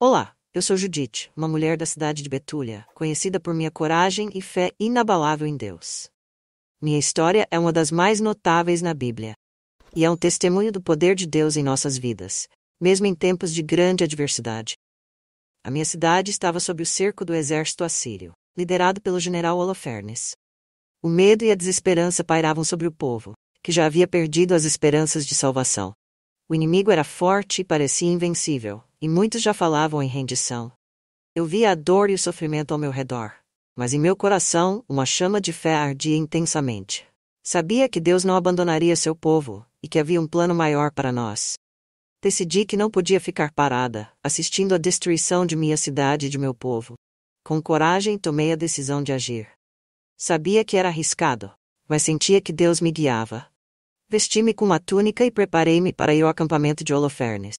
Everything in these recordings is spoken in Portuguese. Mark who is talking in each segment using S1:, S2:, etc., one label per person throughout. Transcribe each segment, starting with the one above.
S1: Olá, eu sou Judite, uma mulher da cidade de Betúlia, conhecida por minha coragem e fé inabalável em Deus. Minha história é uma das mais notáveis na Bíblia. E é um testemunho do poder de Deus em nossas vidas, mesmo em tempos de grande adversidade. A minha cidade estava sob o cerco do exército assírio, liderado pelo general Holofernes. O medo e a desesperança pairavam sobre o povo, que já havia perdido as esperanças de salvação. O inimigo era forte e parecia invencível, e muitos já falavam em rendição. Eu via a dor e o sofrimento ao meu redor, mas em meu coração uma chama de fé ardia intensamente. Sabia que Deus não abandonaria seu povo, e que havia um plano maior para nós. Decidi que não podia ficar parada, assistindo à destruição de minha cidade e de meu povo. Com coragem tomei a decisão de agir. Sabia que era arriscado, mas sentia que Deus me guiava. Vesti-me com uma túnica e preparei-me para ir ao acampamento de Holofernes.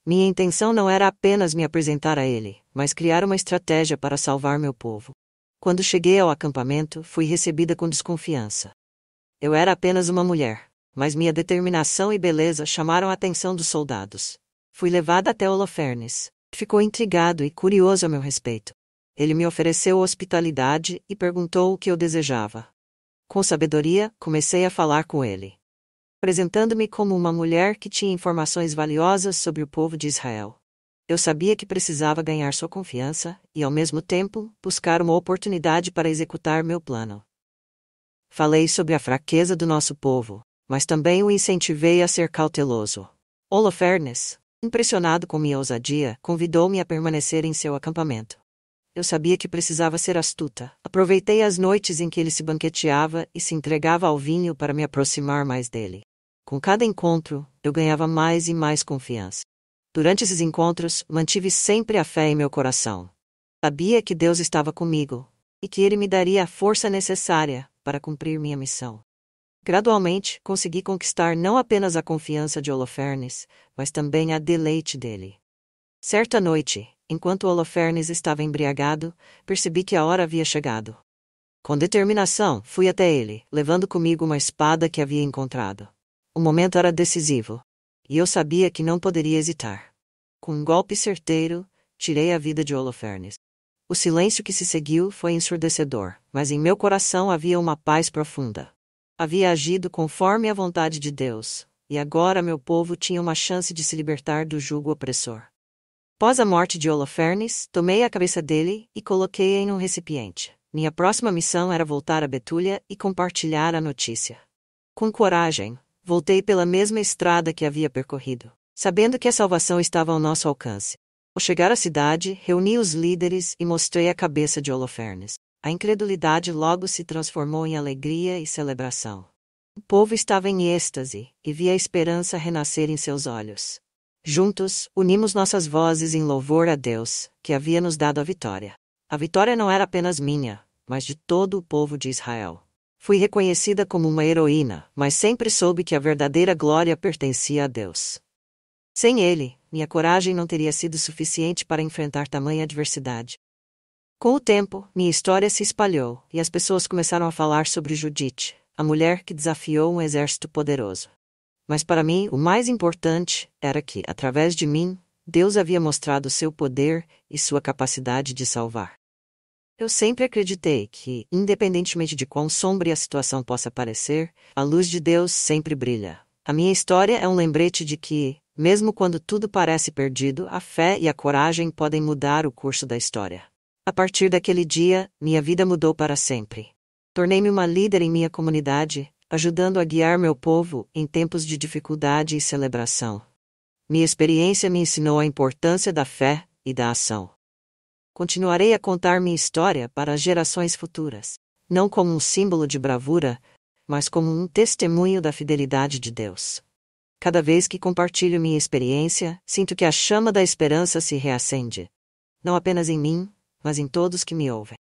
S1: Minha intenção não era apenas me apresentar a ele, mas criar uma estratégia para salvar meu povo. Quando cheguei ao acampamento, fui recebida com desconfiança. Eu era apenas uma mulher, mas minha determinação e beleza chamaram a atenção dos soldados. Fui levada até Holofernes. Ficou intrigado e curioso a meu respeito. Ele me ofereceu hospitalidade e perguntou o que eu desejava. Com sabedoria, comecei a falar com ele, apresentando-me como uma mulher que tinha informações valiosas sobre o povo de Israel. Eu sabia que precisava ganhar sua confiança e, ao mesmo tempo, buscar uma oportunidade para executar meu plano. Falei sobre a fraqueza do nosso povo, mas também o incentivei a ser cauteloso. Holofernes, impressionado com minha ousadia, convidou-me a permanecer em seu acampamento. Eu sabia que precisava ser astuta. Aproveitei as noites em que ele se banqueteava e se entregava ao vinho para me aproximar mais dele. Com cada encontro, eu ganhava mais e mais confiança. Durante esses encontros, mantive sempre a fé em meu coração. Sabia que Deus estava comigo, e que Ele me daria a força necessária para cumprir minha missão. Gradualmente, consegui conquistar não apenas a confiança de Holofernes, mas também a deleite dele. Certa noite, enquanto Holofernes estava embriagado, percebi que a hora havia chegado. Com determinação, fui até ele, levando comigo uma espada que havia encontrado. O momento era decisivo, e eu sabia que não poderia hesitar. Com um golpe certeiro, tirei a vida de Holofernes. O silêncio que se seguiu foi ensurdecedor, mas em meu coração havia uma paz profunda. Havia agido conforme a vontade de Deus, e agora meu povo tinha uma chance de se libertar do jugo opressor. Após a morte de Holofernes, tomei a cabeça dele e coloquei-a em um recipiente. Minha próxima missão era voltar a Betúlia e compartilhar a notícia. Com coragem, voltei pela mesma estrada que havia percorrido, sabendo que a salvação estava ao nosso alcance. Ao chegar à cidade, reuni os líderes e mostrei a cabeça de Holofernes. A incredulidade logo se transformou em alegria e celebração. O povo estava em êxtase e via a esperança renascer em seus olhos. Juntos, unimos nossas vozes em louvor a Deus, que havia nos dado a vitória. A vitória não era apenas minha, mas de todo o povo de Israel. Fui reconhecida como uma heroína, mas sempre soube que a verdadeira glória pertencia a Deus. Sem Ele, minha coragem não teria sido suficiente para enfrentar tamanha adversidade. Com o tempo, minha história se espalhou, e as pessoas começaram a falar sobre Judite, a mulher que desafiou um exército poderoso. Mas para mim, o mais importante era que, através de mim, Deus havia mostrado seu poder e sua capacidade de salvar. Eu sempre acreditei que, independentemente de quão sombria a situação possa parecer, a luz de Deus sempre brilha. A minha história é um lembrete de que, mesmo quando tudo parece perdido, a fé e a coragem podem mudar o curso da história. A partir daquele dia, minha vida mudou para sempre. Tornei-me uma líder em minha comunidade, ajudando a guiar meu povo em tempos de dificuldade e celebração. Minha experiência me ensinou a importância da fé e da ação. Continuarei a contar minha história para as gerações futuras, não como um símbolo de bravura, mas como um testemunho da fidelidade de Deus. Cada vez que compartilho minha experiência, sinto que a chama da esperança se reacende. Não apenas em mim, mas em todos que me ouvem.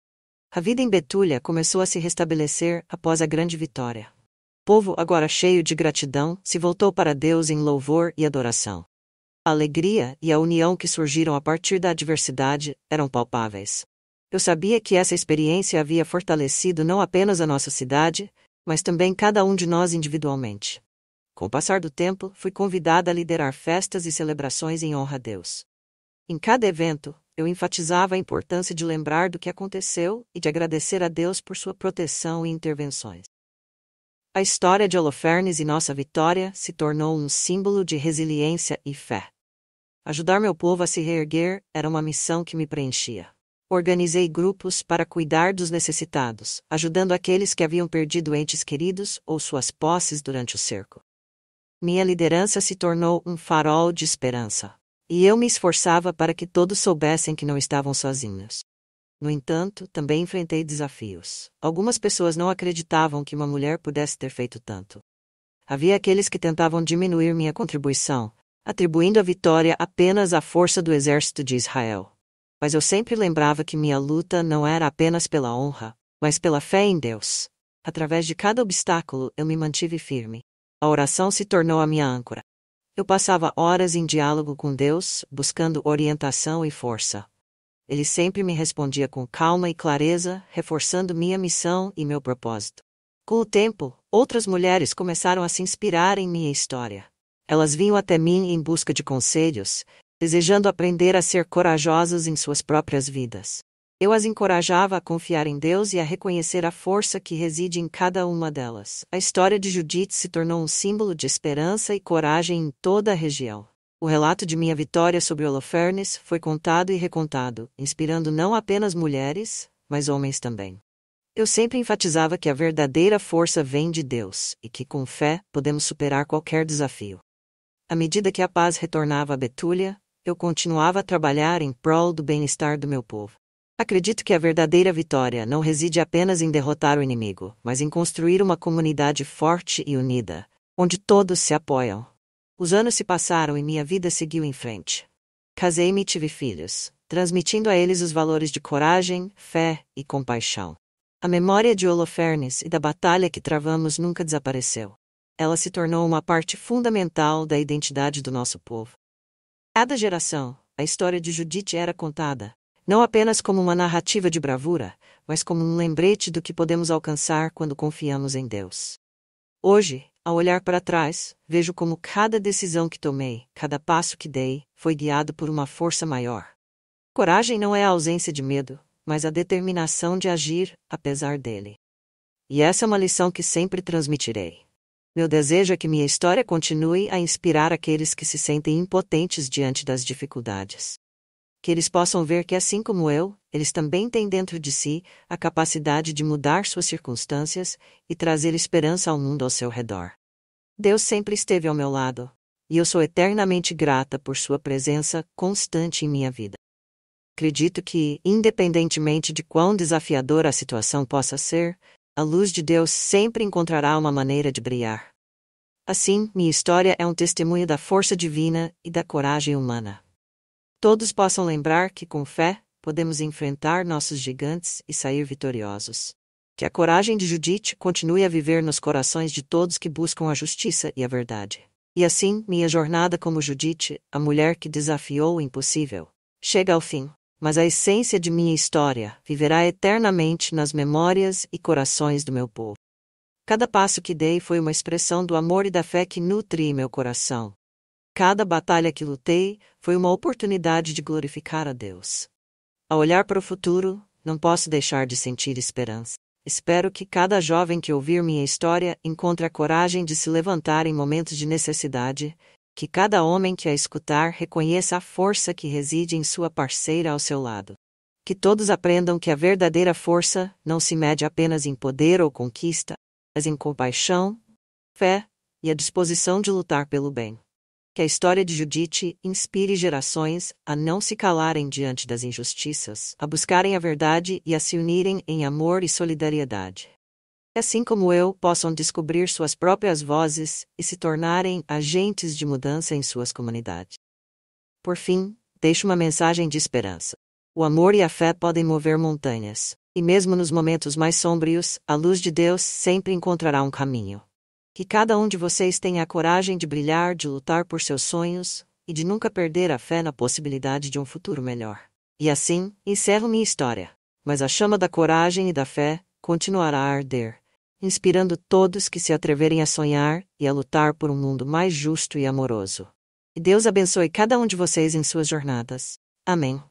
S1: A vida em Betúlia começou a se restabelecer após a grande vitória. O povo, agora cheio de gratidão, se voltou para Deus em louvor e adoração. A alegria e a união que surgiram a partir da adversidade eram palpáveis. Eu sabia que essa experiência havia fortalecido não apenas a nossa cidade, mas também cada um de nós individualmente. Com o passar do tempo, fui convidada a liderar festas e celebrações em honra a Deus. Em cada evento, eu enfatizava a importância de lembrar do que aconteceu e de agradecer a Deus por sua proteção e intervenções. A história de Holofernes e nossa vitória se tornou um símbolo de resiliência e fé. Ajudar meu povo a se reerguer era uma missão que me preenchia. Organizei grupos para cuidar dos necessitados, ajudando aqueles que haviam perdido entes queridos ou suas posses durante o cerco. Minha liderança se tornou um farol de esperança. E eu me esforçava para que todos soubessem que não estavam sozinhos. No entanto, também enfrentei desafios. Algumas pessoas não acreditavam que uma mulher pudesse ter feito tanto. Havia aqueles que tentavam diminuir minha contribuição, atribuindo a vitória apenas à força do exército de Israel. Mas eu sempre lembrava que minha luta não era apenas pela honra, mas pela fé em Deus. Através de cada obstáculo, eu me mantive firme. A oração se tornou a minha âncora. Eu passava horas em diálogo com Deus, buscando orientação e força. Ele sempre me respondia com calma e clareza, reforçando minha missão e meu propósito. Com o tempo, outras mulheres começaram a se inspirar em minha história. Elas vinham até mim em busca de conselhos, desejando aprender a ser corajosas em suas próprias vidas. Eu as encorajava a confiar em Deus e a reconhecer a força que reside em cada uma delas. A história de Judite se tornou um símbolo de esperança e coragem em toda a região. O relato de minha vitória sobre Holofernes foi contado e recontado, inspirando não apenas mulheres, mas homens também. Eu sempre enfatizava que a verdadeira força vem de Deus e que, com fé, podemos superar qualquer desafio. À medida que a paz retornava a Betúlia, eu continuava a trabalhar em prol do bem-estar do meu povo. Acredito que a verdadeira vitória não reside apenas em derrotar o inimigo, mas em construir uma comunidade forte e unida, onde todos se apoiam. Os anos se passaram e minha vida seguiu em frente. Casei-me e tive filhos, transmitindo a eles os valores de coragem, fé e compaixão. A memória de Holofernes e da batalha que travamos nunca desapareceu. Ela se tornou uma parte fundamental da identidade do nosso povo. Cada geração, a história de Judite era contada, não apenas como uma narrativa de bravura, mas como um lembrete do que podemos alcançar quando confiamos em Deus. Hoje, ao olhar para trás, vejo como cada decisão que tomei, cada passo que dei, foi guiado por uma força maior. Coragem não é a ausência de medo, mas a determinação de agir, apesar dele. E essa é uma lição que sempre transmitirei. Meu desejo é que minha história continue a inspirar aqueles que se sentem impotentes diante das dificuldades. Que eles possam ver que, assim como eu, eles também têm dentro de si a capacidade de mudar suas circunstâncias e trazer esperança ao mundo ao seu redor. Deus sempre esteve ao meu lado, e eu sou eternamente grata por sua presença constante em minha vida. Acredito que, independentemente de quão desafiadora a situação possa ser, a luz de Deus sempre encontrará uma maneira de brilhar. Assim, minha história é um testemunho da força divina e da coragem humana. Todos possam lembrar que, com fé, podemos enfrentar nossos gigantes e sair vitoriosos. Que a coragem de Judite continue a viver nos corações de todos que buscam a justiça e a verdade. E assim, minha jornada como Judite, a mulher que desafiou o impossível, chega ao fim. Mas a essência de minha história viverá eternamente nas memórias e corações do meu povo. Cada passo que dei foi uma expressão do amor e da fé que nutre meu coração. Cada batalha que lutei foi uma oportunidade de glorificar a Deus. Ao olhar para o futuro, não posso deixar de sentir esperança. Espero que cada jovem que ouvir minha história encontre a coragem de se levantar em momentos de necessidade, que cada homem que a escutar reconheça a força que reside em sua parceira ao seu lado. Que todos aprendam que a verdadeira força não se mede apenas em poder ou conquista, mas em compaixão, fé e a disposição de lutar pelo bem. Que a história de Judite inspire gerações a não se calarem diante das injustiças, a buscarem a verdade e a se unirem em amor e solidariedade. Assim como eu, possam descobrir suas próprias vozes e se tornarem agentes de mudança em suas comunidades. Por fim, deixo uma mensagem de esperança. O amor e a fé podem mover montanhas, e mesmo nos momentos mais sombrios, a luz de Deus sempre encontrará um caminho. Que cada um de vocês tenha a coragem de brilhar, de lutar por seus sonhos, e de nunca perder a fé na possibilidade de um futuro melhor. E assim, encerro minha história. Mas a chama da coragem e da fé continuará a arder, inspirando todos que se atreverem a sonhar e a lutar por um mundo mais justo e amoroso. E Deus abençoe cada um de vocês em suas jornadas. Amém.